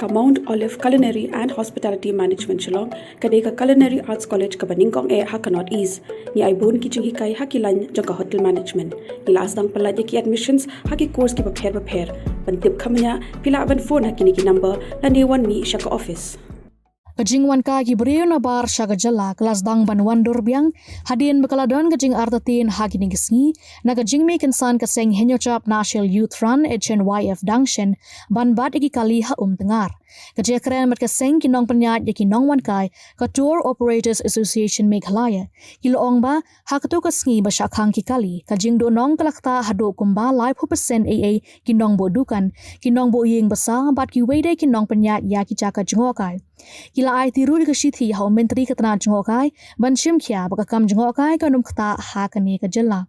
Ka Mount Olive Culinary and Hospitality Management Shillong, kadeka Culinary Arts College ka Baningkong ha ka North East, ni aibun ki jing hikai hakilan jang ka Hotel Management. Ilas dang pala ki admissions haki course ki prepare. Pantip kamanya pila ban phone hakini ki number na newan mi siya ka office. Kajing wanka ki beriyo na bar siya ka Jylla kelas dang banwan dorbiang hadin bakaladon kajing artatin hagini gisngi na kajing mi kinsan kaseng henyocap National Youth Front HNYF dangshen ban bat iki kali ha tengar. Kajia keren mat kaseng kinong penyat yaki Nongwankai ka Tour Operators Association Meghalaya. Kiloong ba hakatu kasngi ba syakang ki kali kajing do nong kalakta hado kumba live 100% AA kinong bodukan kinong bo Ïing Basa bat ki wede kinong penyat yaki jaka jengokai. Kila ai tiru di kasithi ha menteri ketana jengokai ban shim kya baka kam jengokai kanum kata ha kani ka Jylla.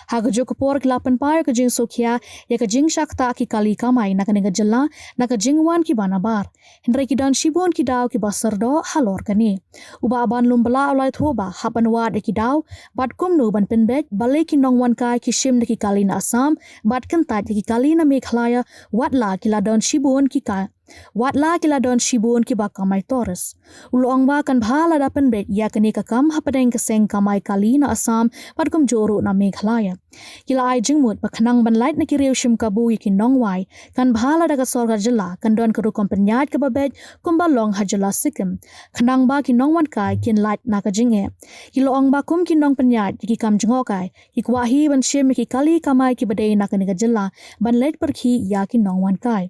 Ha kajo Khubor kilapan payo kajing sokya ya kajing syakta ki kali Kamai na kani ka Jylla na kajing wan ki banabar. Hendrai ki dan shibon ki daw ki basar do halor kani. Uba aban lumbala ulai thoba hapan wad ki daw bat kumnu ban penbek balik ki Nongwankai ki shim ki kali na Assam bat kentat ki kali na Meghalaya watla ki ladon shibon ki ka Watla kila don shibun ki ba Kamai Taurus. Uloong ba kan bhala dapan bet ya kani kakam hapadeng keseng Kamai kali na Assam padkum joro na Meghalaya. Kila ai jingmut bakhanang ban light na kiriw shim kabu yaki Nongwai kan bhala daga sorga Jylla kan don karu kompenyat ka babet kumbalong ha Jylla Sikkim. Khanang ba ki Nongwankai kin light na kajinge. Kiloong ba kum ki nong penyat yaki kam jengokai ikwahi ban shim yaki kali Kamai ki badai na kani ka Jylla ban let perki ya ki Nongwankai.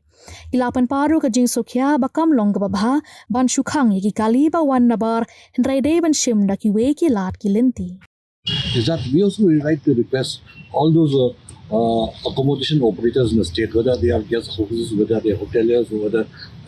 Ilapan paru kajing sokya bakam long gababha ban shukhang yaki kali ba wan nabar hendrai day ban shim da ki we ki lat ki linti. Is that we also would like to request all those accommodation operators in the state, whether they are guest houses, whether they are hoteliers, or whether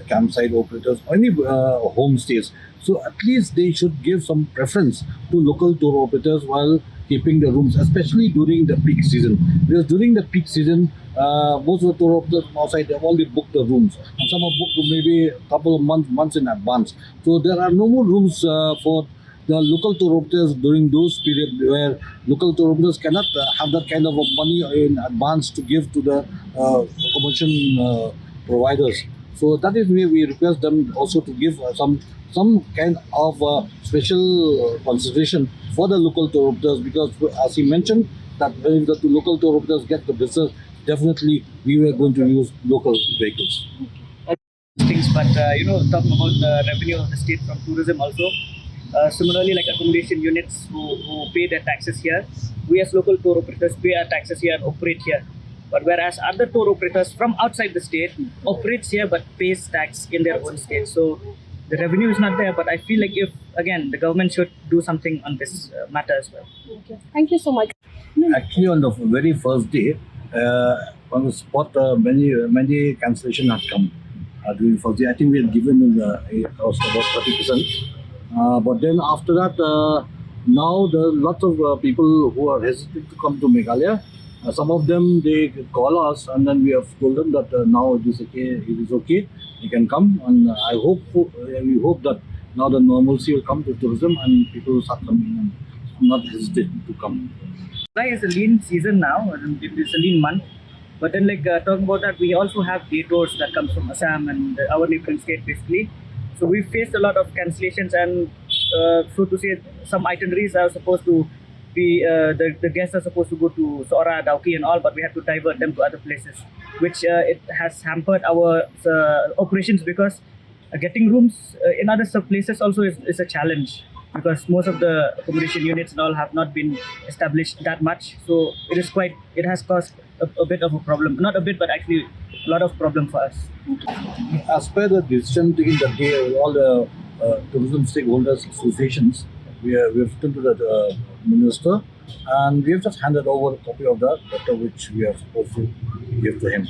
campsite operators, or any homestays. So at least they should give some preference to local tour operators while keeping the rooms, especially during the peak season. Because during the peak season, most of the tour operators outside have already booked the rooms, and some have booked maybe a couple of months in advance. So there are no more rooms for the local tour operators during those periods where local tour operators cannot have that kind of money in advance to give to the accommodation providers. So that is why we request them also to give some kind of special consideration for the local tour operators, because as he mentioned that if the local tour operators get the business, definitely we were going to use local vehicles. Things, but talking about the revenue of the state from tourism also. Similarly, like accommodation units who pay their taxes here, we as local tour operators pay our taxes here and operate here. But whereas other tour operators from outside the state operates here but pays tax in their own state. So the revenue is not there, but I feel like if, again, the government should do something on this matter as well. Okay. Thank you so much. Actually, on the very first day, on the spot, many cancellation had come. During the first day, I think we had given about 30%. But then after that, now there are lots of people who are hesitant to come to Meghalaya. Some of them, they call us and then we have told them that now it is okay, you can come. And we hope that now the normalcy will come to tourism and people will start coming and not hesitate to come. July is a lean season now, and it is a lean month. But then talking about that, we also have day tours that comes from Assam and our neighboring state basically. So we faced a lot of cancellations, and so to say, some itineraries are supposed to be, the guests are supposed to go to Sora, Dauki and all, but we have to divert them to other places, which it has hampered our operations, because getting rooms in other places also is a challenge, because most of the accommodation units and all have not been established that much. So it has caused a bit of a problem, not a bit, but actually a lot of problem for us. As per the decision taken that day, all the tourism stakeholders associations, we have written to the minister, and we have just handed over a copy of the letter which we are supposed to give to him.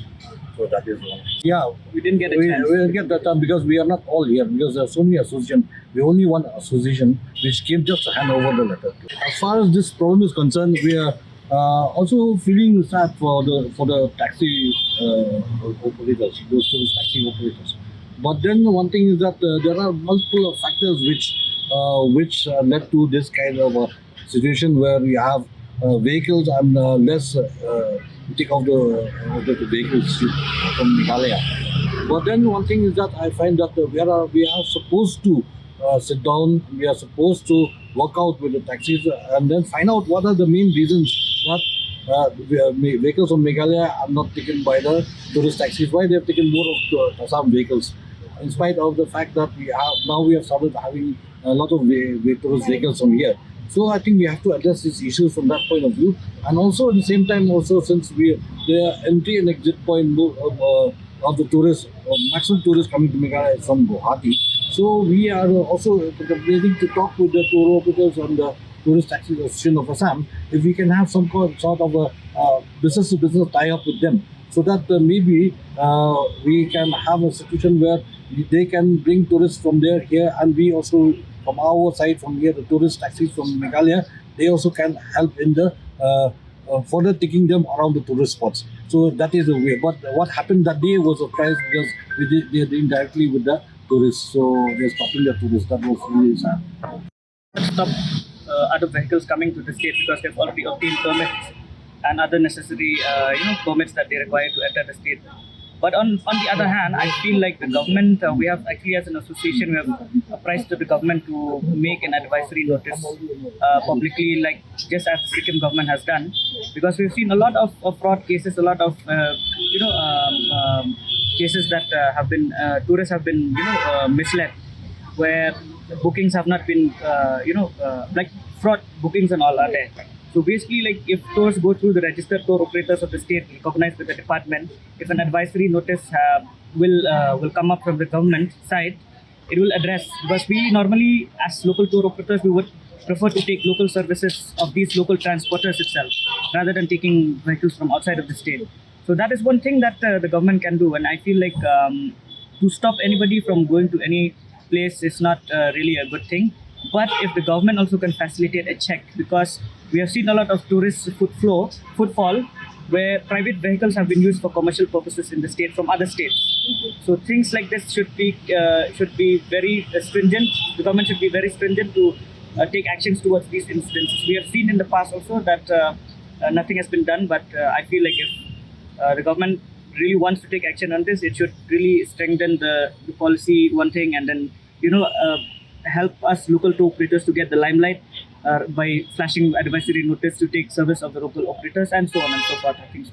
So that is wrong. Yeah, we didn't get a chance. We didn't get that time because we are not all here, because there are so many associations. We only one association which came just to hand over the letter. As far as this problem is concerned, we are also feeling sad for the taxi operators, those tourist taxi operators. But then one thing is that there are multiple factors which led to this kind of a situation where we have vehicles and less take off the vehicles from Meghalaya. But then one thing is that I find that we are supposed to sit down, we are supposed to work out with the taxis and then find out what are the main reasons that vehicles from Meghalaya are not taken by the tourist taxis. Why they have taken more of Assam vehicles, in spite of the fact that we have started having a lot of tourist vehicles from here. So I think we have to address these issues from that point of view, and also at the same time, also since the entry and exit point of the tourists, maximum tourists coming to Meghalaya is from Guwahati. So we are also waiting to talk with the tour operators and the Tourist Taxi Association of Assam if we can have some sort of a business-to-business tie-up with them, so that maybe we can have a situation where they can bring tourists from there here, and we also from our side from here, the tourist taxis from Meghalaya, they also can help in the further taking them around the tourist spots. So that is the way. But what happened that day was a surprise because they did directly with the tourists. So they're stopping the tourists. That was really sad. Stop other vehicles coming to the state because they've already obtained permits and other necessary permits that they require to enter the state. But on the other hand, I feel like the government, we have actually as an association, we have apprised to the government to make an advisory notice publicly, like just as the Sikkim government has done, because we've seen a lot of fraud cases, a lot of cases that have been tourists have been misled, where bookings have not been like fraud bookings and all are there. So basically, like if tours go through the registered tour operators of the state recognized with the department, if an advisory notice will come up from the government side, it will address, because we normally as local tour operators we would prefer to take local services of these local transporters itself rather than taking vehicles from outside of the state. So that is one thing that the government can do, and I feel like to stop anybody from going to any place is not really a good thing. But if the government also can facilitate a check, because we have seen a lot of tourist footfall where private vehicles have been used for commercial purposes in the state from other states. So things like this should be very stringent. The government should be very stringent to take actions towards these incidents. We have seen in the past also that nothing has been done, but I feel like if the government really wants to take action on this, it should really strengthen the policy, one thing, and then help us local tour operators to get the limelight by flashing advisory notice to take service of the local operators and so on and so forth. I think so.